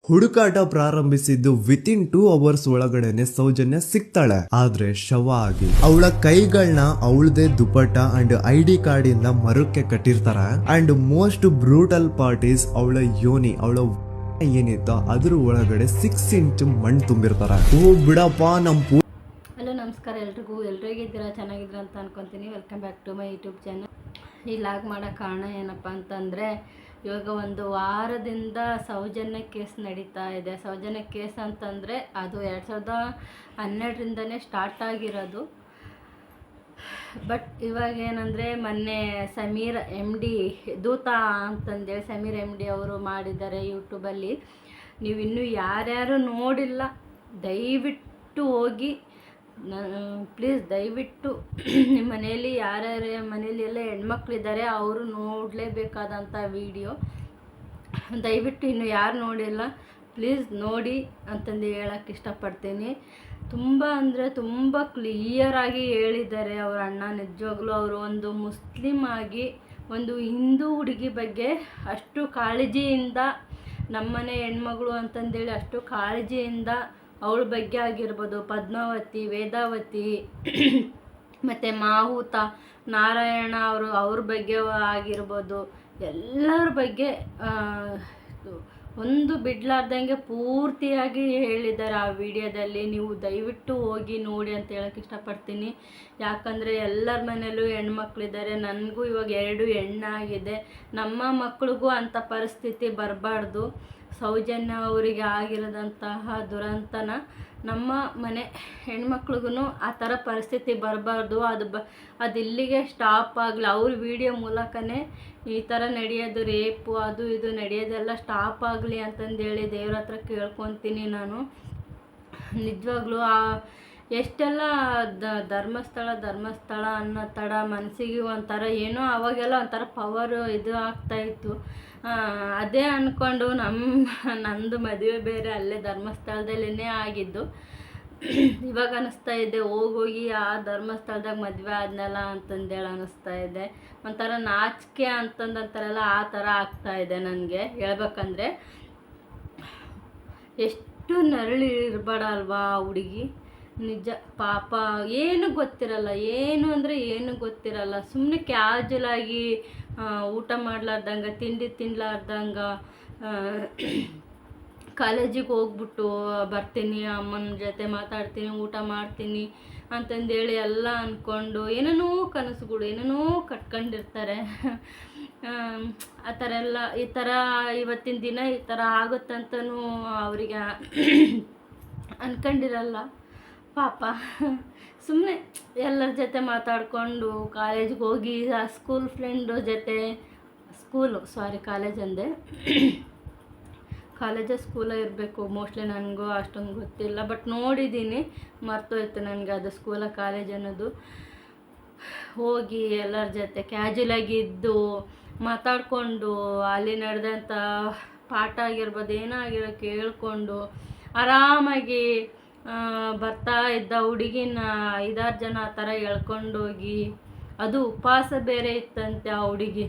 ಹುಡುಕಾಟ ಪ್ರಾರಂಭಿಸಿದ್ದು within 2 hours ಒಳಗಡೆನೆ ಸೌಜನ್ಯ ಸಿಗ್ತಾಳೆ. ಆದ್ರೆ ಶವ ಆಗಿ ಅವಳ ಕೈಗಳನ್ನ ಅವಳದೇ ದುಪಟ್ಟ ಅಂಡ್ ID ಕಾರ್ಡ್ ಇಂದ ಮರಕ್ಕೆ ಕಟ್ಟಿರ್ತಾರ. ಅಂಡ್ ಮೋಸ್ಟ್ ಬ್ರೂಟಲ್ ಪಾರ್ಟೀಸ್ ಅವಳ ಯೋನಿ, ಅವಳ ಏನಿತ್ತ ಅದ್ರ ಒಳಗಡೆ 6 ಇಂಚ್ ಮಣ್ಣು ತುಂಬಿರ್ತಾರ. ಓ ಬಿಡಪ್ಪ ನಮ್ ಹಲೋ ನಮಸ್ಕಾರ ಎಲ್ರಿಗೂ ಹೇಗಿದ್ದೀರಾ, ಚೆನ್ನಾಗಿದ್ದೀರಾ ಅಂತ ಅನ್ಕೊತೀನಿ. Welcome back to my YouTube channel. ಈ ಲಾಗ್ ಮಾಡೋ ಕಾರಣ ಏನಪ್ಪ ಅಂತಂದರೆ, ಇವಾಗ ಒಂದು ವಾರದಿಂದ ಸೌಜನ್ಯ ಕೇಸ್ ನಡೀತಾ ಇದೆ. ಸೌಜನ್ಯ ಕೇಸ್ ಅಂತಂದರೆ ಅದು 2012ರಿಂದನೇ ಸ್ಟಾರ್ಟ್ ಆಗಿರೋದು. ಬಟ್ ಇವಾಗ ಏನಂದರೆ ಮೊನ್ನೆ ಸಮೀರ್ MD ದೂತ ಅಂತಂದೇಳಿ ಸಮೀರ್ MD ಅವರು ಮಾಡಿದ್ದಾರೆ ಯೂಟ್ಯೂಬಲ್ಲಿ. ನೀವು ಇನ್ನೂ ಯಾರ್ಯಾರು ನೋಡಿಲ್ಲ ದಯವಿಟ್ಟು ಹೋಗಿ, ಪ್ಲೀಸ್ ದಯವಿಟ್ಟು ನಿಮ್ಮ ಮನೆಯಲ್ಲಿ ಯಾರ್ಯಾರ ಮನೇಲಿ ಎಲ್ಲ ಹೆಣ್ಮಕ್ಳಿದ್ದಾರೆ ಅವರು ನೋಡಲೇಬೇಕಾದಂಥ ವಿಡಿಯೋ. ದಯವಿಟ್ಟು ಇನ್ನು ಯಾರು ನೋಡಿಲ್ಲ ಪ್ಲೀಸ್ ನೋಡಿ ಅಂತಂದು ಹೇಳೋಕ್ಕೆ ಇಷ್ಟಪಡ್ತೀನಿ. ತುಂಬ ಅಂದರೆ ತುಂಬ ಕ್ಲಿಯರಾಗಿ ಹೇಳಿದ್ದಾರೆ ಅವ್ರ ಅಣ್ಣ. ನಿಜವಾಗ್ಲೂ ಅವರು ಒಂದು ಮುಸ್ಲಿಮ್ ಆಗಿ ಒಂದು ಹಿಂದೂ ಹುಡುಗಿ ಬಗ್ಗೆ ಅಷ್ಟು ಕಾಳಜಿಯಿಂದ, ನಮ್ಮನೆ ಹೆಣ್ಮಗಳು ಅಂತಂದೇಳಿ ಅಷ್ಟು ಕಾಳಜಿಯಿಂದ ಅವಳ ಬಗ್ಗೆ ಆಗಿರ್ಬೋದು, ಪದ್ಮಾವತಿ, ವೇದಾವತಿ ಮತ್ತು ಮಾಹುತ, ನಾರಾಯಣ ಅವ್ರ ಬಗ್ಗೆ ಆಗಿರ್ಬೋದು, ಎಲ್ಲರ ಬಗ್ಗೆ ಒಂದು ಬಿಡ್ಲಾರ್ದಂಗೆ ಪೂರ್ತಿಯಾಗಿ ಹೇಳಿದ್ದಾರೆ ಆ ವಿಡಿಯೋದಲ್ಲಿ. ನೀವು ದಯವಿಟ್ಟು ಹೋಗಿ ನೋಡಿ ಅಂತ ಹೇಳೋಕ್ಕೆ ಇಷ್ಟಪಡ್ತೀನಿ. ಯಾಕಂದರೆ ಎಲ್ಲರ ಮನೇಲೂ ಹೆಣ್ಮಕ್ಳಿದ್ದಾರೆ. ನನಗೂ ಇವಾಗ 2 ಹೆಣ್ಣಾಗಿದೆ. ನಮ್ಮ ಮಕ್ಳಿಗೂ ಅಂಥ ಪರಿಸ್ಥಿತಿ ಬರಬಾರ್ದು. ಸೌಜನ್ಯ ಅವರಿಗೆ ಆಗಿರೋದಂತಹ ದುರಂತನ ನಮ್ಮ ಮನೆ ಹೆಣ್ಮಕ್ಳಿಗೂ ಆ ಥರ ಪರಿಸ್ಥಿತಿ ಬರಬಾರ್ದು. ಅದು ಇಲ್ಲಿಗೆ ಸ್ಟಾಪ್ ಆಗಲಿ. ಅವ್ರ ವಿಡಿಯೋ ಮೂಲಕನೇ ಈ ಥರ ನಡೆಯೋದು, ರೇಪು ಅದು ಇದು ನಡೆಯೋದೆಲ್ಲ ಸ್ಟಾಪ್ ಆಗಲಿ ಅಂತಂದೇಳಿ ದೇವ್ರ ಹತ್ರ ಕೇಳ್ಕೊತೀನಿ ನಾನು. ನಿಜವಾಗ್ಲೂ ಎಷ್ಟೆಲ್ಲ ಧರ್ಮಸ್ಥಳ ಅನ್ನೋ ತಡ ಮನಸ್ಸಿಗೆ ಒಂಥರ ಏನೋ ಅವಾಗೆಲ್ಲ ಒಂಥರ ಪವರು ಇದು ಆಗ್ತಾಯಿತ್ತು. ಅದೇ ಅಂದ್ಕೊಂಡು ನಂದು ಮದುವೆ ಬೇರೆ ಅಲ್ಲೇ ಧರ್ಮಸ್ಥಳದಲ್ಲೇ ಆಗಿದ್ದು. ಇವಾಗ ಅನ್ನಿಸ್ತಾ ಇದೆ ಹೋಗಿ ಆ ಧರ್ಮಸ್ಥಳದಾಗ ಮದುವೆ ಆದ್ನಲ್ಲ ಅಂತಂದೇಳಿ ಅನ್ನಿಸ್ತಾ ಇದೆ. ಒಂಥರ ನಾಚಿಕೆ ಅಂತಂದಂತಾರಲ್ಲ ಆ ಥರ ಆಗ್ತಾಯಿದೆ ನನಗೆ ಹೇಳ್ಬೇಕಂದ್ರೆ. ಎಷ್ಟು ನರಳಿ ಇರಬೇಡಲ್ವಾ ಹುಡುಗಿ, ನಿಜ ಪಾಪ. ಏನು ಗೊತ್ತಿರಲ್ಲ, ಏನು ಅಂದರೆ ಏನು ಗೊತ್ತಿರಲ್ಲ. ಸುಮ್ಮನೆ ಕ್ಯಾಜುಲಾಗಿ ಊಟ ಮಾಡ್ಲಾರ್ದಂಗೆ, ತಿಂಡಿ ತಿನ್ಲಾರ್ದಂಗೆ ಕಾಲೇಜಿಗೆ ಹೋಗ್ಬಿಟ್ಟು ಬರ್ತೀನಿ, ಅಮ್ಮನ ಜೊತೆ ಮಾತಾಡ್ತೀನಿ, ಊಟ ಮಾಡ್ತೀನಿ ಅಂತಂದೇಳಿ ಎಲ್ಲ ಅಂದ್ಕೊಂಡು ಏನೇನೋ ಕನಸುಗಳು ಏನೇನೋ ಕಟ್ಕೊಂಡಿರ್ತಾರೆ. ಆ ಥರ ಎಲ್ಲ ಈ ಥರ ಇವತ್ತಿನ ದಿನ ಈ ಥರ ಆಗುತ್ತಂತನೂ ಅವರಿಗೆ ಅಂದ್ಕೊಂಡಿರಲ್ಲ ಪಾಪ. ಸುಮ್ಮನೆ ಎಲ್ಲರ ಜೊತೆ ಮಾತಾಡಿಕೊಂಡು ಕಾಲೇಜ್ಗೆ ಹೋಗಿ ಆ ಸ್ಕೂಲ್ ಫ್ರೆಂಡು ಜೊತೆ ಕಾಲೇಜ್ ಅಂದೆ, ಸ್ಕೂಲೇ ಇರಬೇಕು ಮೋಸ್ಟ್ಲಿ, ನನಗೂ ಅಷ್ಟೊಂದು ಗೊತ್ತಿಲ್ಲ. ಬಟ್ ನೋಡಿದ್ದೀನಿ, ಮರ್ತೋಯ್ತು ನನಗೆ ಅದು ಸ್ಕೂಲ ಕಾಲೇಜ್ ಅನ್ನೋದು. ಹೋಗಿ ಎಲ್ಲರ ಜೊತೆ ಕ್ಯಾಜುಲಾಗಿ ಇದ್ದು ಮಾತಾಡಿಕೊಂಡು ಅಲ್ಲಿ ನಡೆದಂಥ ಪಾಠ ಆಗಿರ್ಬೋದು ಏನಾಗಿರೋ ಕೇಳಿಕೊಂಡು ಆರಾಮಾಗಿ ಬರ್ತಾ ಇದ್ದ ಹುಡುಗಿನ 5-6 ಜನ ಆ ಥರ ಎಳ್ಕೊಂಡೋಗಿ, ಅದು ಉಪವಾಸ ಬೇರೆ ಇತ್ತಂತೆ ಆ ಹುಡುಗಿ.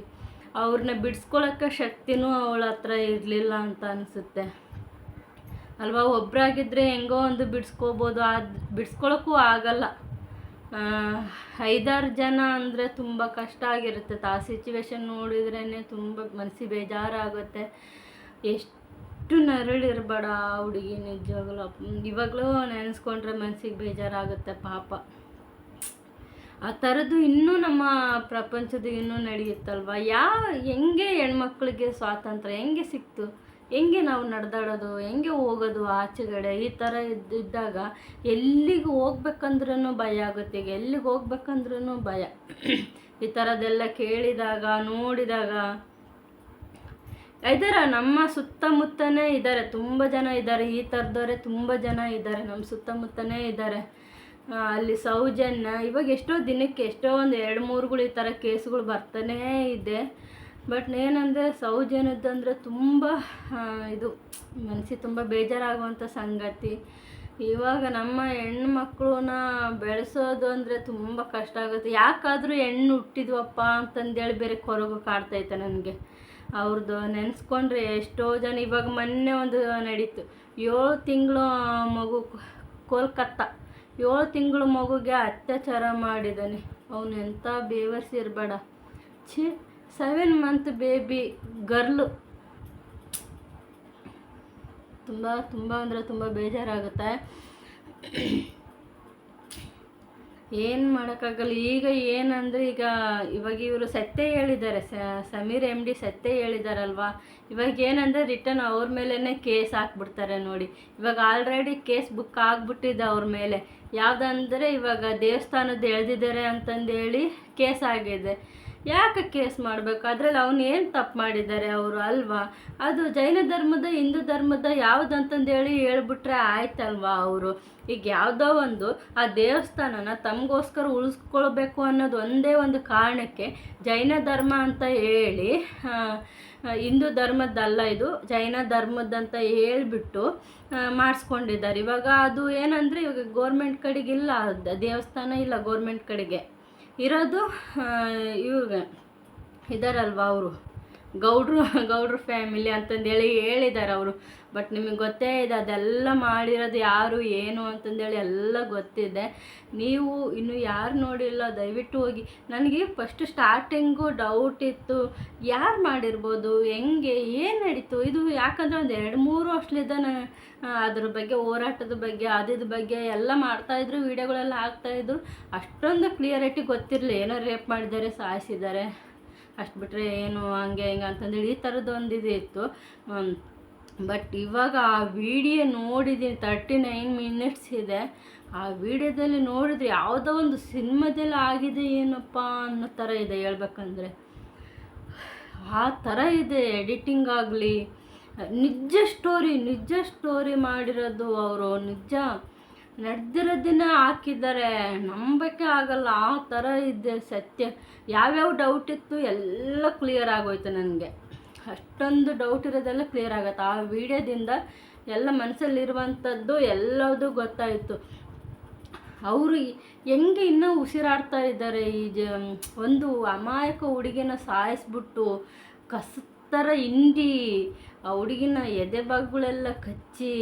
ಅವ್ರನ್ನ ಬಿಡಿಸ್ಕೊಳ್ಳೋಕ್ಕೆ ಶಕ್ತಿನೂ ಅವಳ ಹತ್ರ ಇರಲಿಲ್ಲ ಅಂತ ಅನಿಸುತ್ತೆ ಅಲ್ವಾ. ಒಬ್ಬರಾಗಿದ್ದರೆ ಹೆಂಗೋ ಒಂದು ಬಿಡಿಸ್ಕೋಬೋದು, ಬಿಡಿಸ್ಕೊಳ್ಳೋಕ್ಕೂ ಆಗಲ್ಲ. 5-6 ಜನ ಅಂದರೆ ತುಂಬ ಕಷ್ಟ ಆಗಿರುತ್ತೆ. ಆ ಸಿಚುವೇಶನ್ ನೋಡಿದ್ರೇ ತುಂಬ ಮನಸ್ಸಿಗೆ ಬೇಜಾರಾಗುತ್ತೆ. ಎಷ್ಟು ನರಳಿರಬೇಡ ಆ ಹುಡುಗಿ, ನಿಜವಾಗ್ಲೂ ಇವಾಗಲೂ ನೆನೆಸ್ಕೊಂಡ್ರೆ ಮನಸ್ಸಿಗೆ ಬೇಜಾರಾಗುತ್ತೆ ಪಾಪ. ಆ ಥರದ್ದು ಇನ್ನೂ ನಮ್ಮ ಪ್ರಪಂಚದ ಇನ್ನೂ ನಡೆಯುತ್ತಲ್ವ. ಹೆಂಗೆ ಹೆಣ್ಮಕ್ಳಿಗೆ ಸ್ವಾತಂತ್ರ್ಯ ಹೆಂಗೆ ಸಿಕ್ತು, ಹೆಂಗೆ ನಾವು ನಡೆದಾಡೋದು, ಹೆಂಗೆ ಹೋಗೋದು ಆಚೆಗಡೆ, ಈ ಥರ ಇದ್ದಾಗ ಎಲ್ಲಿಗೆ ಹೋಗ್ಬೇಕಂದ್ರೂ ಭಯ ಆಗುತ್ತೆ. ಈಗ ಎಲ್ಲಿಗೆ ಹೋಗ್ಬೇಕಂದ್ರೂ ಭಯ. ಈ ಥರದ್ದೆಲ್ಲ ಕೇಳಿದಾಗ ನೋಡಿದಾಗ ಇದ್ದಾರೆ, ನಮ್ಮ ಸುತ್ತಮುತ್ತನೇ ಇದ್ದಾರೆ, ತುಂಬ ಜನ ಇದ್ದಾರೆ. ಈ ಥರದವರೇ ತುಂಬ ಜನ ಇದ್ದಾರೆ, ನಮ್ಮ ಸುತ್ತಮುತ್ತನೇ ಇದ್ದಾರೆ. ಅಲ್ಲಿ ಸೌಜನ್ಯ ಇವಾಗ ಎಷ್ಟೋ ದಿನಕ್ಕೆ ಎಷ್ಟೋ ಒಂದು 2-3 ಈ ಥರ ಕೇಸ್ಗಳು ಬರ್ತಾನೇ ಇದೆ. ಬಟ್ ಏನಂದರೆ ಸೌಜನ್ಯದಂದರೆ ತುಂಬ ಇದು ಮನಸ್ಸಿಗೆ ತುಂಬ ಬೇಜಾರಾಗುವಂಥ ಸಂಗತಿ. ಇವಾಗ ನಮ್ಮ ಹೆಣ್ಮಕ್ಳನ್ನ ಬೆಳೆಸೋದು ಅಂದರೆ ತುಂಬ ಕಷ್ಟ ಆಗುತ್ತೆ. ಯಾಕಾದರೂ ಹೆಣ್ಣು ಹುಟ್ಟಿದ್ವಪ್ಪ ಅಂತಂದೇಳಿ ಬೇರೆ ಕೊರಗು ಕಾಡ್ತೈತೆ ನನಗೆ. ಅವ್ರದ್ದು ನೆನೆಸ್ಕೊಂಡ್ರೆ ಎಷ್ಟೋ ಜನ. ಇವಾಗ ಮೊನ್ನೆ ಒಂದು ನಡೀತು, 7 ತಿಂಗಳು ಮಗು ಕೋಲ್ಕತ್ತಾ 7 ತಿಂಗಳು ಮಗುಗೆ ಅತ್ಯಾಚಾರ ಮಾಡಿದ್ದಾನೆ. ಅವನು ಎಂಥ ಬೇವರ್ಸಿ ಇರಬೇಡ. 7 ಮಂತ್ ಬೇಬಿ ಗರ್ಲು. ತುಂಬ ತುಂಬ ಅಂದರೆ ತುಂಬ ಬೇಜಾರಾಗುತ್ತೆ. ಏನು ಮಾಡೋಕ್ಕಾಗಲ್ಲ. ಈಗ ಏನಂದರೆ ಇವಾಗ ಇವರು ಸತ್ಯ ಹೇಳಿದ್ದಾರೆ, ಸಮೀರ್ MD ಸತ್ಯ ಹೇಳಿದಾರಲ್ವಾ. ಇವಾಗ ಏನಂದರೆ ರಿಟರ್ನ್ ಅವ್ರ ಮೇಲೇ ಕೇಸ್ ಹಾಕ್ಬಿಡ್ತಾರೆ ನೋಡಿ. ಇವಾಗ ಆಲ್ರೆಡಿ ಕೇಸ್ ಬುಕ್ ಆಗಿಬಿಟ್ಟಿದೆ ಅವ್ರ ಮೇಲೆ. ಯಾವುದಂದರೆ ಇವಾಗ ದೇವಸ್ಥಾನದ್ದು ಎಳೆದಿದ್ದಾರೆ ಅಂತಂದೇಳಿ ಕೇಸ್ ಆಗಿದೆ. ಯಾಕೆ ಕೇಸ್ ಮಾಡಬೇಕು? ಅದರಲ್ಲಿ ಅವನು ಏನು ತಪ್ಪು ಮಾಡಿದ್ದಾರೆ ಅವರು ಅಲ್ವಾ? ಅದು ಜೈನ ಧರ್ಮದ ಹಿಂದೂ ಧರ್ಮದ ಯಾವುದಂತಂದೇಳಿ ಹೇಳ್ಬಿಟ್ರೆ ಆಯ್ತಲ್ವಾ ಅವರು. ಈಗ ಯಾವುದೋ ಒಂದು ಆ ದೇವಸ್ಥಾನನ ತಮಗೋಸ್ಕರ ಉಳಿಸ್ಕೊಳ್ಬೇಕು ಅನ್ನೋದು ಒಂದೇ ಒಂದು ಕಾರಣಕ್ಕೆ ಜೈನ ಧರ್ಮ ಅಂತ ಹೇಳಿ, ಹಿಂದೂ ಧರ್ಮದ್ದಲ್ಲ ಇದು ಜೈನ ಧರ್ಮದ್ದಂತ ಹೇಳ್ಬಿಟ್ಟು ಮಾಡಿಸ್ಕೊಂಡಿದ್ದಾರೆ. ಇವಾಗ ಅದು ಏನಂದರೆ ಇವಾಗ ಗೋರ್ಮೆಂಟ್ ಕಡೆಗಿಲ್ಲ ದೇವಸ್ಥಾನ, ಇಲ್ಲ ಗೋರ್ಮೆಂಟ್ ಕಡೆಗೆ ಇರೋದು ಇವ್ರಿಗೆ ಇದಾರಲ್ವ ಅವರು ಗೌಡ್ರು ಫ್ಯಾಮಿಲಿ ಅಂತಂದೇಳಿ ಹೇಳಿದ್ದಾರೆ ಅವರು. ಬಟ್ ನಿಮಗೆ ಗೊತ್ತೇ ಇದೆ ಅದೆಲ್ಲ ಮಾಡಿರೋದು ಯಾರು ಏನು ಅಂತಂದೇಳಿ ಎಲ್ಲ ಗೊತ್ತಿದೆ. ನೀವು ಇನ್ನು ಯಾರು ನೋಡಿಲ್ಲ ದಯವಿಟ್ಟು ಹೋಗಿ. ನನಗೆ ಫಸ್ಟ್ ಸ್ಟಾರ್ಟಿಂಗು ಡೌಟ್ ಇತ್ತು, ಯಾರು ಮಾಡಿರ್ಬೋದು, ಹೆಂಗೆ, ಏನು ನಡೀತು ಇದು? ಯಾಕಂದರೆ ಒಂದು 2-3 ವರ್ಷಲಿಂದ ಅದ್ರ ಬಗ್ಗೆ ಹೋರಾಟದ ಬಗ್ಗೆ ಅದ್ರ ಬಗ್ಗೆ ಎಲ್ಲ ಮಾಡ್ತಾಯಿದ್ರು, ವೀಡಿಯೋಗಳೆಲ್ಲ ಹಾಕ್ತಾಯಿದ್ರು. ಅಷ್ಟೊಂದು ಕ್ಲಿಯರಿಟಿ ಗೊತ್ತಿರಲಿಲ್ಲ. ಏನೋ ರೇಪ್ ಮಾಡಿದ್ದಾರೆ, ಸಾಯಿಸಿದ್ದಾರೆ, ಅಷ್ಟು ಬಿಟ್ಟರೆ ಏನು ಹಂಗೆ ಹಿಂಗೆ ಅಂತಂದೇಳಿ ಈ ಥರದ್ದು ಒಂದು ಇತ್ತು. ಬಟ್ ಇವಾಗ ಆ ವಿಡಿಯೋ ನೋಡಿದ್ದೀನಿ, 39 ಮಿನಿಟ್ಸ್ ಇದೆ. ಆ ವಿಡಿಯೋದಲ್ಲಿ ನೋಡಿದ್ರೆ ಯಾವುದೋ ಒಂದು ಸಿನಿಮಾದಲ್ಲಿ ಆಗಿದೆ ಏನಪ್ಪ ಅನ್ನೋ ಥರ ಇದೆ ಹೇಳ್ಬೇಕಂದ್ರೆ. ಆ ಥರ ಇದೆ ಎಡಿಟಿಂಗ್ ಆಗಲಿ, ನಿಜ ಸ್ಟೋರಿ ಮಾಡಿರೋದು ಅವರು. ನಿಜ ನಡೆದಿರೋದನ್ನ ಹಾಕಿದ್ದಾರೆ, ನಂಬಕ್ಕೆ ಆಗಲ್ಲ. ಆ ಥರ ಇದೆ ಸತ್ಯ. ಯಾವ್ಯಾವ ಡೌಟ್ ಇತ್ತು ಎಲ್ಲ ಕ್ಲಿಯರ್ ಆಗೋಯ್ತು ನನಗೆ. ಅಷ್ಟೊಂದು ಡೌಟ್ ಇರೋದೆಲ್ಲ ಕ್ಲಿಯರ್ ಆಗುತ್ತೆ ಆ ವಿಡಿಯೋದಿಂದ. ಎಲ್ಲ ಮನಸ್ಸಲ್ಲಿರುವಂಥದ್ದು ಎಲ್ಲದೂ ಗೊತ್ತಾಯಿತು. ಅವರು ಹೆಂಗೆ ಇನ್ನೂ ಉಸಿರಾಡ್ತಾ ಇದ್ದಾರೆ. ಒಂದು ಅಮಾಯಕ ಹುಡುಗಿನ ಸಾಯಿಸ್ಬಿಟ್ಟು ಥರ ಹಿಂಡಿ ಆ ಹುಡುಗಿನ ಎದೆ ಭಾಗಗಳೆಲ್ಲ ಕಚ್ಚಿ,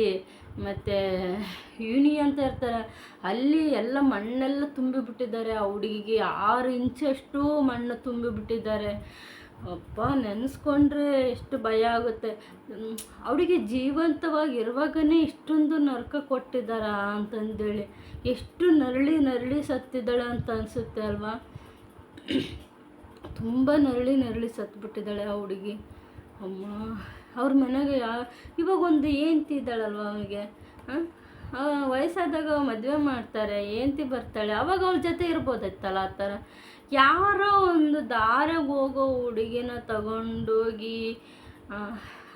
ಮತ್ತು ಯೂನಿ ಅಂತ ಇರ್ತಾರೆ ಅಲ್ಲಿ ಎಲ್ಲ ಮಣ್ಣೆಲ್ಲ ತುಂಬಿಬಿಟ್ಟಿದ್ದಾರೆ. ಆ ಹುಡುಗಿಗೆ 6 ಇಂಚಷ್ಟು ಮಣ್ಣು ತುಂಬಿಬಿಟ್ಟಿದ್ದಾರೆ. ಅಪ್ಪ ನೆನೆಸ್ಕೊಂಡ್ರೆ ಎಷ್ಟು ಭಯ ಆಗುತ್ತೆ. ಅವಳಿಗೆ ಜೀವಂತವಾಗಿ ಇರುವಾಗನೇ ಇಷ್ಟೊಂದು ನರಕ ಕೊಟ್ಟಿದ್ದಾರಾ ಅಂತಂದೇಳಿ. ಎಷ್ಟು ನರಳಿ ಸತ್ತಿದ್ದಾಳೆ ಅಂತ ಅನಿಸುತ್ತೆ ಅಲ್ವಾ. ತುಂಬ ನರಳಿ ಸತ್ತುಬಿಟ್ಟಿದ್ದಾಳೆ ಆ ಹುಡುಗಿ. ಅಮ್ಮ, ಅವ್ರ ಮನೆಗೆ ಇವಾಗ ಒಂದು ಹೆಂಡ್ತಿ ಇದ್ದಾಳಲ್ವ ಅವನಿಗೆ. ವಯಸ್ಸಾದಾಗ ಮದುವೆ ಮಾಡ್ತಾರೆ, ಹೆಂಡ್ತಿ ಬರ್ತಾಳೆ, ಅವಾಗ ಅವ್ರ ಜೊತೆ ಇರ್ಬೋದಿತ್ತಲ್ಲ. ಆ ಥರ ಯಾರೋ ಒಂದು ದಾರಿಗೆ ಹೋಗೋ ಹುಡುಗಿನ ತಗೊಂಡೋಗಿ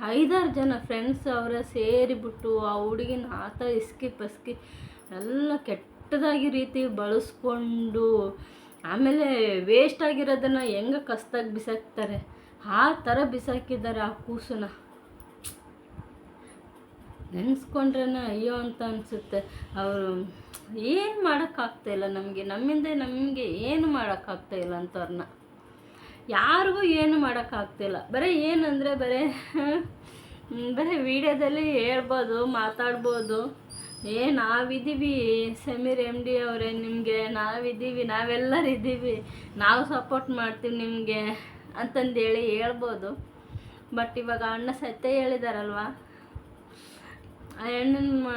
5-6 ಜನ ಫ್ರೆಂಡ್ಸ್ ಅವರ ಸೇರಿಬಿಟ್ಟು ಆ ಹುಡುಗಿನ ಆತ ಇಸ್ಕಿ ಎಲ್ಲ ಕೆಟ್ಟದಾಗಿ ರೀತಿ ಬಳಸ್ಕೊಂಡು, ಆಮೇಲೆ ವೇಸ್ಟ್ ಆಗಿರೋದನ್ನು ಹೆಂಗೆ ಕಸ್ದಾಗಿ ಬಿಸಾಕ್ತಾರೆ ಆ ಥರ ಬಿಸಾಕಿದ್ದಾರೆ ಆ ಕೂಸನ್ನ. ನೆನೆಸ್ಕೊಂಡ್ರೆ ಅಯ್ಯೋ ಅಂತ ಅನಿಸುತ್ತೆ. ಅವರು ಏನು ಮಾಡೋಕ್ಕಾಗ್ತಾಯಿಲ್ಲ ನಮಗೆ ಏನು ಮಾಡೋಕ್ಕಾಗ್ತಾಯಿಲ್ಲ ಅಂಥವ್ರನ್ನ. ಯಾರಿಗೂ ಏನು ಮಾಡೋಕ್ಕಾಗ್ತಿಲ್ಲ. ಬರೀ ಏನಂದರೆ ಬರೀ ವೀಡಿಯೋದಲ್ಲಿ ಹೇಳ್ಬೋದು, ಮಾತಾಡ್ಬೋದು. ನಾವಿದ್ದೀವಿ ಸಮೀರ್ MD ಅವರೇ, ನಿಮಗೆ ನಾವಿದ್ದೀವಿ, ನಾವೆಲ್ಲರೂ ಇದ್ದೀವಿ, ನಾವು ಸಪೋರ್ಟ್ ಮಾಡ್ತೀವಿ ನಿಮಗೆ ಅಂತಂದೇಳಿ ಹೇಳ್ಬೋದು. ಬಟ್ ಇವಾಗ ಅಣ್ಣ ಸತ್ಯ ಹೇಳಿದಾರಲ್ವ, ಆ ಹೆಣ್ಣನ್ನು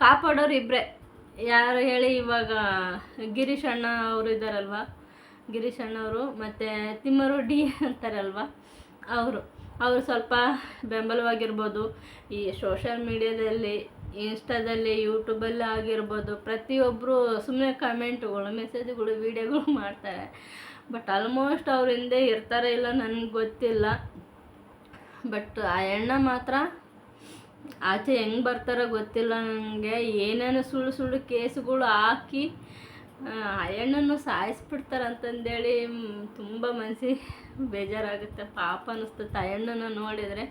ಕಾಪಾಡೋರು ಇಬ್ಬರೇ. ಯಾರು ಹೇಳಿ? ಇವಾಗ ಗಿರೀಶ್ ಅಣ್ಣ ಅವರು ಇದ್ದಾರಲ್ವ, ಗಿರೀಶ್ ಅಣ್ಣವರು ಮತ್ತು ತಿಮ್ಮರು ಡಿ ಅಂತಾರಲ್ವ, ಅವರು ಸ್ವಲ್ಪ ಬೆಂಬಲವಾಗಿರ್ಬೋದು. ಈ ಸೋಷಲ್ ಮೀಡಿಯಾದಲ್ಲಿ, ಇನ್ಸ್ಟಾದಲ್ಲಿ, ಯೂಟ್ಯೂಬಲ್ಲಿ ಆಗಿರ್ಬೋದು, ಪ್ರತಿಯೊಬ್ಬರು ಸುಮ್ಮನೆ ಕಮೆಂಟ್ಗಳು, ಮೆಸೇಜ್ಗಳು, ವೀಡಿಯೋಗಳು ಮಾಡ್ತಾರೆ. ಬಟ್ ಆಲ್ಮೋಸ್ಟ್ ಅವ್ರ ಹಿಂದೆ ಇರ್ತಾರೆ ಇಲ್ಲ ನನಗೆ ಗೊತ್ತಿಲ್ಲ. ಬಟ್ ಆ ಹೆಣ್ಣ ಮಾತ್ರ ಆಚೆ ಹೆಂಗೆ ಬರ್ತಾರೋ ಗೊತ್ತಿಲ್ಲ ನನಗೆ. ಏನೇನು ಸುಳ್ಳು ಕೇಸುಗಳು ಹಾಕಿ ಆ ಹೆಣ್ಣನ್ನು ಸಾಯಿಸ್ಬಿಡ್ತಾರಂತಂದೇಳಿ ತುಂಬ ಮನಸ್ಸಿಗೆ ಬೇಜಾರಾಗುತ್ತೆ. ಪಾಪ ಅನ್ನಿಸ್ತದೆ ಆ ಹೆಣ್ಣನ್ನು ನೋಡಿದರೆ.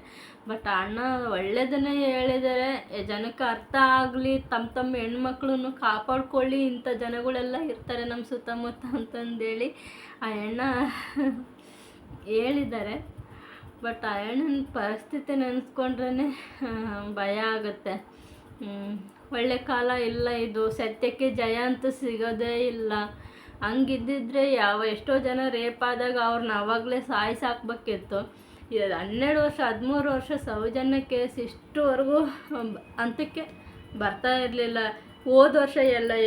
ಬಟ್ ಅಣ್ಣ ಒಳ್ಳೆಯದನ್ನೇ ಹೇಳಿದ್ದಾರೆ, ಜನಕ್ಕೆ ಅರ್ಥ ಆಗಲಿ, ತಮ್ಮ ಹೆಣ್ಮಕ್ಳನ್ನು ಕಾಪಾಡ್ಕೊಳ್ಳಿ, ಇಂಥ ಜನಗಳೆಲ್ಲ ಇರ್ತಾರೆ ನಮ್ಮ ಸುತ್ತಮುತ್ತ ಅಂತಂದೇಳಿ ಆ ಹೆಣ್ಣ ಹೇಳಿದ್ದಾರೆ. ಬಟ್ ಅಣ್ಣನ ಪರಿಸ್ಥಿತಿ ನೆನೆಸ್ಕೊಂಡ್ರೇ ಭಯ ಆಗುತ್ತೆ. ಒಳ್ಳೆ ಕಾಲ ಇಲ್ಲ ಇದು, ಸತ್ಯಕ್ಕೆ ಜಯ ಅಂತೂ ಸಿಗೋದೇ ಇಲ್ಲ. ಹಂಗಿದ್ದಿದ್ರೆ ಎಷ್ಟೋ ಜನ ರೇಪ್ ಆದಾಗ ಅವ್ರನ್ನ ಆವಾಗಲೇ ಸಾಯಿಸಾಕ್ಬೇಕಿತ್ತು. 12 ವರ್ಷ 13 ವರ್ಷ ಸೌಜನ್ಯ ಕೇಸ್ ಇಷ್ಟುವರೆಗೂ ಹಂತಕ್ಕೆ ಬರ್ತಾ ಇರಲಿಲ್ಲ. ಹೋದ ವರ್ಷ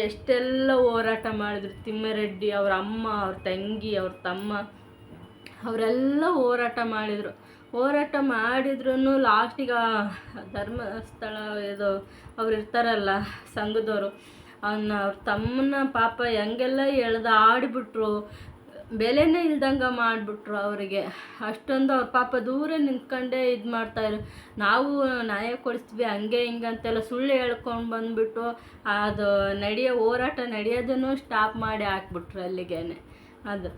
ಎಷ್ಟೆಲ್ಲ ಹೋರಾಟ ಮಾಡಿದ್ರು. ತಿಮ್ಮಾರೆಡ್ಡಿ, ಅವ್ರ ಅಮ್ಮ, ಅವ್ರ ತಂಗಿ, ಅವ್ರ ತಮ್ಮ ಅವರೆಲ್ಲ ಹೋರಾಟ ಮಾಡಿದ್ರು. ಲಾಸ್ಟಿಗೆ ಧರ್ಮಸ್ಥಳ ಇದು ಅವ್ರು ಇರ್ತಾರಲ್ಲ ಸಂಘದವರು, ಅವ್ರ ತಮ್ಮನ ಪಾಪ ಹೆಂಗೆಲ್ಲ ಆಡಿಬಿಟ್ರು, ಬೆಲೆನೇ ಇಲ್ದಂಗೆ ಮಾಡಿಬಿಟ್ರು ಅವರಿಗೆ. ಅಷ್ಟೊಂದು ಅವ್ರ ಪಾಪ ದೂರ ನಿಂತ್ಕೊಂಡೇ ಇದು ಮಾಡ್ತಾಯಿದ್ರು. ನಾವು ನ್ಯಾಯ ಕೊಡಿಸ್ತೀವಿ ಹಂಗೆ ಹಿಂಗೆ ಅಂತೆಲ್ಲ ಸುಳ್ಳು ಹೇಳ್ಕೊಂಡು ಬಂದುಬಿಟ್ಟು ಅದು ಹೋರಾಟ ನಡೆಯೋದನ್ನು ಸ್ಟಾಪ್ ಮಾಡಿ ಹಾಕ್ಬಿಟ್ರು ಅಲ್ಲಿಗೇನೆ. ಅದು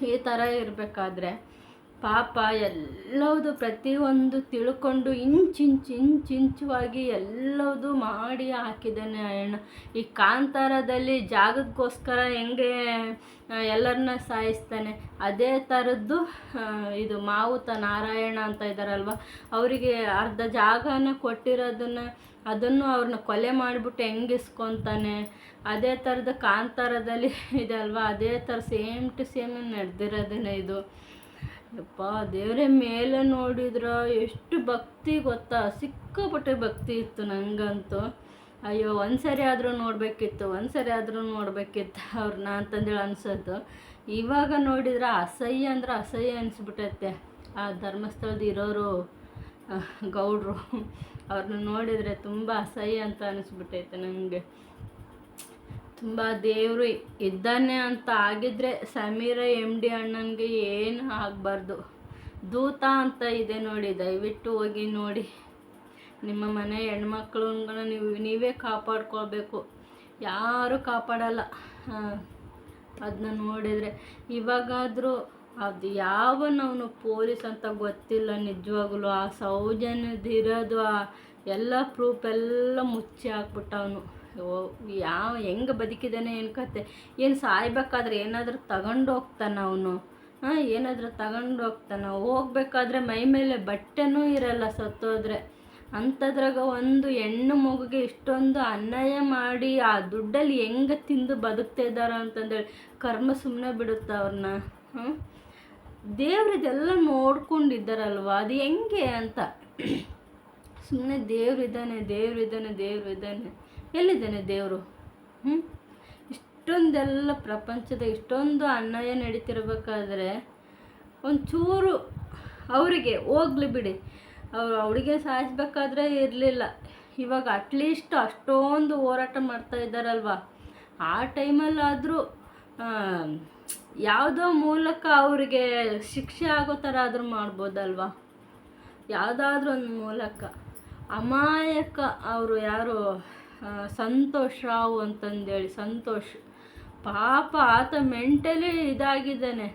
ಈ ಥರ ಇರಬೇಕಾದ್ರೆ ಪಾಪ ಎಲ್ಲವುದು ಪ್ರತಿಯೊಂದು ತಿಳ್ಕೊಂಡು ಇಂಚಿಂಚುವಾಗಿ ಎಲ್ಲವುದು ಮಾಡಿ ಹಾಕಿದ್ದಾನೆ ಅಣ್ಣ. ಈ ಕಾಂತಾರದಲ್ಲಿ ಜಾಗಕ್ಕೋಸ್ಕರ ಹೆಂಗೆ ಎಲ್ಲರನ್ನ ಸಾಯಿಸ್ತಾನೆ, ಅದೇ ಥರದ್ದು ಇದು ಮಾವುತ ನಾರಾಯಣ ಅಂತ ಇದ್ದಾರಲ್ವ, ಅವರಿಗೆ ಅರ್ಧ ಜಾಗನ ಅದನ್ನು ಅವ್ರನ್ನ ಕೊಲೆ ಮಾಡಿಬಿಟ್ಟು ಹೆಂಗಿಸ್ಕೊತಾನೆ, ಅದೇ ಥರದ ಕಾಂತಾರದಲ್ಲಿ ಇದೆ ಅಲ್ವಾ, ಅದೇ ಥರ ಸೇಮ್ ಟು ಸೇಮ್ ನಡೆದಿರೋದೇನೆ ಇದು. ಯಪ್ಪ ದೇವರೇ, ಮೇಲೆ ನೋಡಿದ್ರೆ ಎಷ್ಟು ಭಕ್ತಿ ಗೊತ್ತಾ, ಸಿಕ್ಕಾಪಟ್ಟೆ ಭಕ್ತಿ ಇತ್ತು ನನಗಂತೂ. ಅಯ್ಯೋ ಒಂದ್ಸರಿ ಆದರೂ ನೋಡಬೇಕಿತ್ತು ಅವ್ರನ್ನ ಅಂತಂದೇಳಿ ಅನ್ಸೋದು. ಇವಾಗ ನೋಡಿದ್ರೆ ಅಸಹ್ಯ ಅಂದ್ರೆ ಅಸಹ್ಯ ಅನಿಸ್ಬಿಟ್ಟೈತೆ. ಆ ಧರ್ಮಸ್ಥಳದ ಇರೋರು ಗೌಡ್ರು ಅವ್ರನ್ನ ನೋಡಿದರೆ ತುಂಬ ಅಸಹ್ಯ ಅಂತ ಅನಿಸ್ಬಿಟ್ಟೈತೆ ನನಗೆ. ತುಂಬ ದೇವರು ಇದ್ದಾನೆ ಅಂತ ಆಗಿದ್ರೆ ಸಮೀರ MD ಅಣ್ಣನಿಗೆ ಏನು ಆಗಬಾರ್ದು. ದೂತ ಅಂತ ಇದೆ ನೋಡಿ, ದಯವಿಟ್ಟು ಹೋಗಿ ನೋಡಿ. ನಿಮ್ಮ ಮನೆ ಹೆಣ್ಮಕ್ಳನ್ನ ನೀವೇ ಕಾಪಾಡ್ಕೊಳ್ಬೇಕು, ಯಾರೂ ಕಾಪಾಡಲ್ಲ ಅದನ್ನ ನೋಡಿದರೆ. ಇವಾಗಾದರೂ ಅದು ಯಾವನವನು ಪೊಲೀಸ್ ಅಂತ ಗೊತ್ತಿಲ್ಲ ನಿಜವಾಗ್ಲೂ. ಆ ಸೌಜನ್ಯದಿರೋದು ಎಲ್ಲ ಪ್ರೂಫ್ ಎಲ್ಲ ಮುಚ್ಚಿ ಹಾಕ್ಬಿಟ್ಟವನು. ಹೆಂಗೆ ಬದುಕಿದ್ದಾನೆ ಏನು ಕತೆ, ಏನು ಸಾಯ್ಬೇಕಾದ್ರೆ ಏನಾದರೂ ತಗೊಂಡು ಹೋಗ್ತಾನೆ ಅವನು, ಏನಾದರೂ ತಗೊಂಡು ಹೋಗ್ತಾನೆ. ಹೋಗ್ಬೇಕಾದ್ರೆ ಮೈ ಮೇಲೆ ಬಟ್ಟೆನೂ ಇರಲ್ಲ ಸತ್ತೋದ್ರೆ. ಅಂಥದ್ರಾಗ ಒಂದು ಹೆಣ್ಣು ಮಗುಗೆ ಇಷ್ಟೊಂದು ಅನ್ಯಾಯ ಮಾಡಿ ಆ ದುಡ್ಡಲ್ಲಿ ಹೆಂಗೆ ತಿಂದು ಬದುಕ್ತಾ ಇದ್ದಾರ ಅಂತಂದೇಳಿ ಕರ್ಮ ಸುಮ್ಮನೆ ಬಿಡುತ್ತೆ ಅವ್ರನ್ನ. ದೇವ್ರದೆಲ್ಲ ನೋಡ್ಕೊಂಡಿದ್ದಾರಲ್ವ, ಅದು ಹೆಂಗೆ ಅಂತ ಸುಮ್ಮನೆ ದೇವ್ರಿದ್ದಾನೆ. ಎಲ್ಲಿದ್ದಾನೆ ದೇವರು? ಇಷ್ಟೊಂದೆಲ್ಲ ಪ್ರಪಂಚದ ಇಷ್ಟೊಂದು ಅನ್ಯಾಯ ನಡೀತಿರ್ಬೇಕಾದ್ರೆ ಒಂಚೂರು ಅವರಿಗೆ ಹೋಗ್ಲಿ ಬಿಡಿ, ಅವಳಿಗೆ ಸಾಯಿಸ್ಬೇಕಾದ್ರೆ ಇರಲಿಲ್ಲ. ಇವಾಗ ಅಟ್ಲೀಸ್ಟ್ ಅಷ್ಟೊಂದು ಹೋರಾಟ ಮಾಡ್ತಾ ಇದ್ದಾರಲ್ವ, ಆ ಟೈಮಲ್ಲಾದರೂ ಯಾವುದೋ ಮೂಲಕ ಅವರಿಗೆ ಶಿಕ್ಷೆ ಆಗೋ ಥರ ಆದರೂ ಮಾಡ್ಬೋದಲ್ವ, ಯಾವುದಾದ್ರೂ ಒಂದು ಮೂಲಕ. ಅಮಾಯಕ ಅವರು ಯಾರು ಸಂತೋಷ್ ರಾವ್ ಅಂತಂದೇಳಿ, ಸಂತೋಷ್ ಪಾಪ ಆತ ಮೆಂಟಲಿ ಇದಾಗಿದ್ದಾನೆ.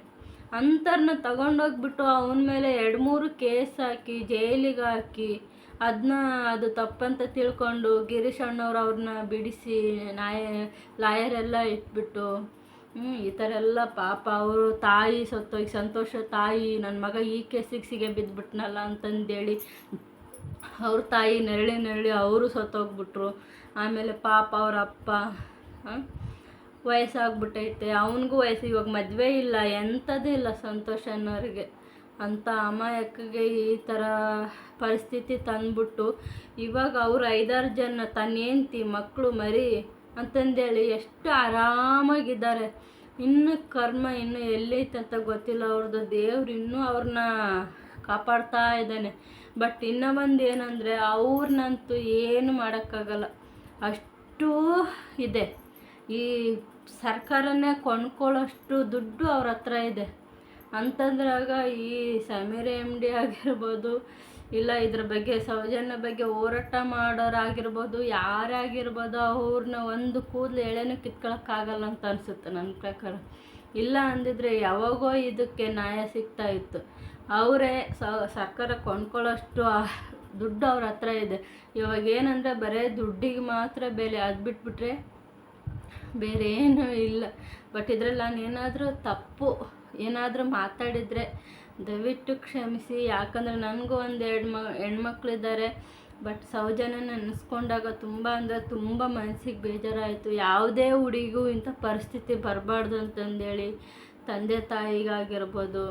ಅಂಥವ್ರನ್ನ ತಗೊಂಡೋಗ್ಬಿಟ್ಟು ಅವನ ಮೇಲೆ 2-3 ಕೇಸ್ ಹಾಕಿ ಜೈಲಿಗೆ ಹಾಕಿ ಅದು ತಪ್ಪಂತ ತಿಳ್ಕೊಂಡು ಗಿರೀಶ್ ಅಣ್ಣವ್ರು ಅವ್ರನ್ನ ಬಿಡಿಸಿ ಲಾಯರೆಲ್ಲ ಇಟ್ಬಿಟ್ಟು ಈ ಥರ ಎಲ್ಲ ಪಾಪ ಅವರು ತಾಯಿ ಸತ್ತೋಗಿ, ಸಂತೋಷ ತಾಯಿ ನನ್ನ ಮಗ ಈ ಕೇಸಿಗೆ ಸಿಗೆ ಬಿದ್ದುಬಿಟ್ನಲ್ಲ ಅಂತಂದೇಳಿ ಅವ್ರ ತಾಯಿ ನರಳಿ ಅವರು ಸತ್ತೋಗ್ಬಿಟ್ರು. ಆಮೇಲೆ ಪಾಪ ಅವ್ರ ಅಪ್ಪ ವಯಸ್ಸಾಗ್ಬಿಟ್ಟೈತೆ, ಅವನಿಗೂ ವಯಸ್ಸು, ಇವಾಗ ಮದುವೆ ಇಲ್ಲ, ಎಂಥದ್ದು ಇಲ್ಲ ಸಂತೋಷ್ ಅನ್ನೋರಿಗೆ. ಅಂಥ ಅಮಾಯಕಗೆ ಈ ಥರ ಪರಿಸ್ಥಿತಿ ತಂದ್ಬಿಟ್ಟು ಇವಾಗ ಅವ್ರು 5-6 ಜನ ತನ್ನ ಹೆಂಡ್ತಿ ಮಕ್ಕಳು ಮರಿ ಅಂತಂದೇಳಿ ಎಷ್ಟು ಆರಾಮಾಗಿದ್ದಾರೆ. ಇನ್ನು ಕರ್ಮ ಇನ್ನೂ ಎಲ್ಲೈತಂತ ಗೊತ್ತಿಲ್ಲ ಅವ್ರದ್ದು. ದೇವ್ರು ಇನ್ನೂ ಅವ್ರನ್ನ ಕಾಪಾಡ್ತಾ ಇದ್ದಾನೆ. ಬಟ್ ಇನ್ನೂ ಒಂದು ಏನಂದರೆ ಅವ್ರನ್ನಂತೂ ಏನು ಮಾಡೋಕ್ಕಾಗಲ್ಲ, ಅಷ್ಟು ಇದೆ. ಈ ಸರ್ಕಾರನೇ ಕೊಂಡ್ಕೊಳ್ಳೋಷ್ಟು ದುಡ್ಡು ಅವ್ರ ಹತ್ರ ಇದೆ. ಅಂತಂದ್ರಾಗ ಈ ಸಮೀರ MD ಆಗಿರ್ಬೋದು, ಇಲ್ಲ ಇದ್ರ ಬಗ್ಗೆ ಸೌಜನ್ಯ ಬಗ್ಗೆ ಹೋರಾಟ ಮಾಡೋರಾಗಿರ್ಬೋದು, ಯಾರಾಗಿರ್ಬೋದು, ಅವ್ರನ್ನ ಒಂದು ಕೂದಲು ಎಳೆನೂ ಕಿತ್ಕೊಳ್ಳೋಕ್ಕಾಗಲ್ಲ ಅಂತ ಅನಿಸುತ್ತೆ ನನ್ನ ಪ್ರಕಾರ. ಇಲ್ಲ ಅಂದಿದ್ರೆ ಯಾವಾಗೋ ಇದಕ್ಕೆ ನ್ಯಾಯ ಸಿಗ್ತಾ ಇತ್ತು. ಅವರೇ ಸರ್ಕಾರ ಕೊಂಡ್ಕೊಳ್ಳೋಷ್ಟು ದುಡ್ಡು ಅವ್ರ ಹತ್ರ ಇದೆ. ಇವಾಗ ಏನಂದರೆ ಬರೀ ದುಡ್ಡಿಗೆ ಮಾತ್ರ ಬೆಲೆ, ಅದು ಬಿಟ್ಬಿಟ್ರೆ ಬೇರೆ ಏನೂ ಇಲ್ಲ. ಬಟ್ ಇದರಲ್ಲಿ ನಾನು ಏನಾದರೂ ತಪ್ಪು ಏನಾದರೂ ಮಾತಾಡಿದರೆ ದಯವಿಟ್ಟು ಕ್ಷಮಿಸಿ. ಯಾಕಂದರೆ ನನಗೂ ಒಂದು ಹೆಣ್ಮಕ್ಳಿದ್ದಾರೆ. ಬಟ್ ಸೌಜನ್ಯ ನೆನೆಸ್ಕೊಂಡಾಗ ತುಂಬ ಅಂದರೆ ತುಂಬ ಮನಸ್ಸಿಗೆ ಬೇಜಾರಾಯಿತು. ಯಾವುದೇ ಹುಡುಗಿಗೂ ಇಂಥ ಪರಿಸ್ಥಿತಿ ಬರಬಾರ್ದು ಅಂತಂದೇಳಿ ತಂದೆ ತಾಯಿಗಾಗಿರ್ಬೋದು,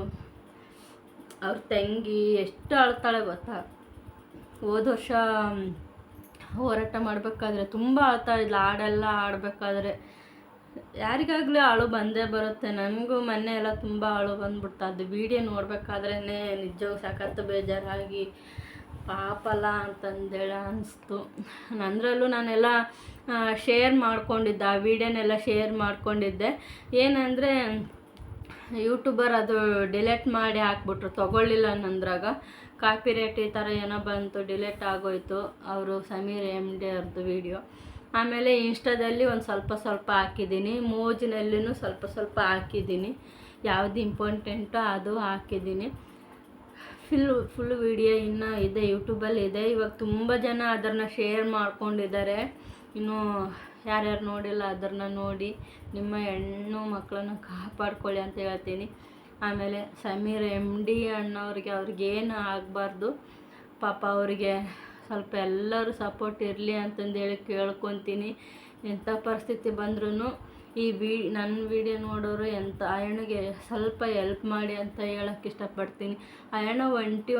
ಅವ್ರ ತಂಗಿ ಎಷ್ಟು ಅಳ್ತಾಳೆ ಗೊತ್ತಾ. ಹೋದ ವರ್ಷ ಹೋರಾಟ ಮಾಡಬೇಕಾದ್ರೆ ತುಂಬ ಅಳ್ತಾ ಇದ್ಲು. ಹಾಡೆಲ್ಲ ಆಡಬೇಕಾದ್ರೆ ಯಾರಿಗಾಗಲೂ ಅಳು ಬಂದೇ ಬರುತ್ತೆ. ನನಗೂ ಮೊನ್ನೆ ಎಲ್ಲ ತುಂಬ ಅಳು ಬಂದ್ಬಿಡ್ತು. ಅದು ವೀಡಿಯೋ ನೋಡ್ಬೇಕಾದ್ರೇ ನಿಜವೂ ಸಖತ್ತು ಬೇಜಾರಾಗಿ ಪಾಪಲ್ಲ ಅಂತಂದೇಳಿ ಅನಿಸ್ತು. ನಂದರಲ್ಲೂ ನಾನೆಲ್ಲ ಶೇರ್ ಮಾಡ್ಕೊಂಡಿದ್ದೆ, ಆ ವಿಡಿಯೋನೆಲ್ಲ ಶೇರ್ ಮಾಡ್ಕೊಂಡಿದ್ದೆ. ಏನಂದರೆ ಯೂಟ್ಯೂಬರ್ ಅದು ಡಿಲೇಟ್ ಮಾಡಿ ಹಾಕ್ಬಿಟ್ರು, ತೊಗೊಳ್ಳಿಲ್ಲ ನಂದ್ರಾಗ. ಕಾಪಿರೇಟ್ ಈ ಥರ ಏನೋ ಬಂತು, ಡಿಲೇಟ್ ಆಗೋಯ್ತು ಅವರು ಸಮೀರ್ MD ಅವ್ರದ್ದು ವೀಡಿಯೋ. ಆಮೇಲೆ ಇನ್ಸ್ಟಾದಲ್ಲಿ ಒಂದು ಸ್ವಲ್ಪ ಹಾಕಿದ್ದೀನಿ, ಮೋಜಿನಲ್ಲಿನೂ ಸ್ವಲ್ಪ ಹಾಕಿದ್ದೀನಿ. ಯಾವುದು ಇಂಪಾರ್ಟೆಂಟೋ ಅದು ಹಾಕಿದ್ದೀನಿ. ಫುಲ್ ವಿಡಿಯೋ ಇನ್ನೂ ಇದೆ, ಯೂಟ್ಯೂಬಲ್ಲಿ ಇದೆ. ಇವಾಗ ತುಂಬ ಜನ ಅದನ್ನು ಶೇರ್ ಮಾಡ್ಕೊಂಡಿದ್ದಾರೆ. ಇನ್ನು ಯಾರ್ಯಾರು ನೋಡಿಲ್ಲ ಅದನ್ನು ನೋಡಿ ನಿಮ್ಮ ಹೆಣ್ಣು ಮಕ್ಕಳನ್ನು ಕಾಪಾಡ್ಕೊಳ್ಳಿ ಅಂತ ಹೇಳ್ತೀನಿ. ಆಮೇಲೆ ಸಮೀರ್ MD ಅಣ್ಣವ್ರಿಗೆ ಅವ್ರಿಗೇನು ಆಗಬಾರ್ದು ಪಾಪ, ಅವರಿಗೆ ಸ್ವಲ್ಪ ಎಲ್ಲರೂ ಸಪೋರ್ಟ್ ಇರಲಿ ಅಂತಂದೇಳಿ ಕೇಳ್ಕೊತೀನಿ. ಎಂಥ ಪರಿಸ್ಥಿತಿ ಬಂದ್ರೂ ನನ್ನ ವಿಡಿಯೋ ನೋಡೋರು ಆ ಹೆಣ್ಣಿಗೆ ಸ್ವಲ್ಪ ಹೆಲ್ಪ್ ಮಾಡಿ ಅಂತ ಹೇಳೋಕ್ಕೆ ಇಷ್ಟಪಡ್ತೀನಿ. ಆ ಹೆಣ್ಣು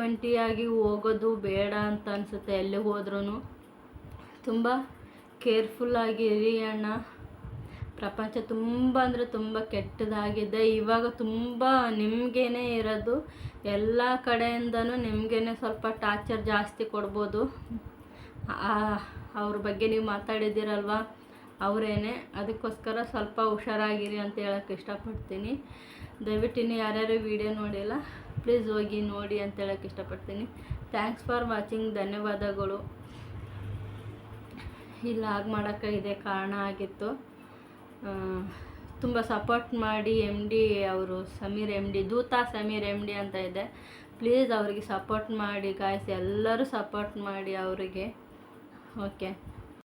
ಒಂಟಿಯಾಗಿ ಹೋಗೋದು ಬೇಡ ಅಂತ ಅನಿಸುತ್ತೆ. ಎಲ್ಲಿಗೆ ಹೋದ್ರೂ ತುಂಬ ಕೇರ್ಫುಲ್ಲಾಗಿರಿ ಅಣ್ಣ. ಪ್ರಪಂಚ ತುಂಬ ಅಂದರೆ ತುಂಬ ಕೆಟ್ಟದಾಗಿದೆ. ಇವಾಗ ತುಂಬ ನಿಮಗೇನೆ ಇರೋದು, ಎಲ್ಲ ಕಡೆಯಿಂದನೂ ನಿಮಗೇನೆ ಸ್ವಲ್ಪ ಟಾರ್ಚರ್ ಜಾಸ್ತಿ ಕೊಡ್ಬೋದು. ಅವ್ರ ಬಗ್ಗೆ ನೀವು ಮಾತಾಡಿದ್ದೀರಲ್ವ, ಅವರೇನೆ. ಅದಕ್ಕೋಸ್ಕರ ಸ್ವಲ್ಪ ಹುಷಾರಾಗಿರಿ ಅಂತ ಹೇಳೋಕ್ಕೆ ಇಷ್ಟಪಡ್ತೀನಿ. ದಯವಿಟ್ಟು ಇನ್ನು ಯಾರ್ಯಾರು ವಿಡಿಯೋ ನೋಡಿಲ್ಲ ಪ್ಲೀಸ್ ಹೋಗಿ ನೋಡಿ ಅಂತ ಹೇಳೋಕ್ಕೆ ಇಷ್ಟಪಡ್ತೀನಿ. Thanks for watching. ಧನ್ಯವಾದಗಳು. ಇಲ್ಲ ಆಗ ಮಾಡೋಕ್ಕೆ ಇದೇ ಕಾರಣ ಆಗಿತ್ತು. ತುಂಬ ಸಪೋರ್ಟ್ ಮಾಡಿ MD ಅವರು ಸಮೀರ್ MD, ದೂತ ಸಮೀರ್ MD ಅಂತ ಇದೆ. ಪ್ಲೀಸ್ ಅವರಿಗೆ ಸಪೋರ್ಟ್ ಮಾಡಿ ಗಾಯ್ಸ್, ಎಲ್ಲರೂ ಸಪೋರ್ಟ್ ಮಾಡಿ ಅವರಿಗೆ. ಓಕೆ.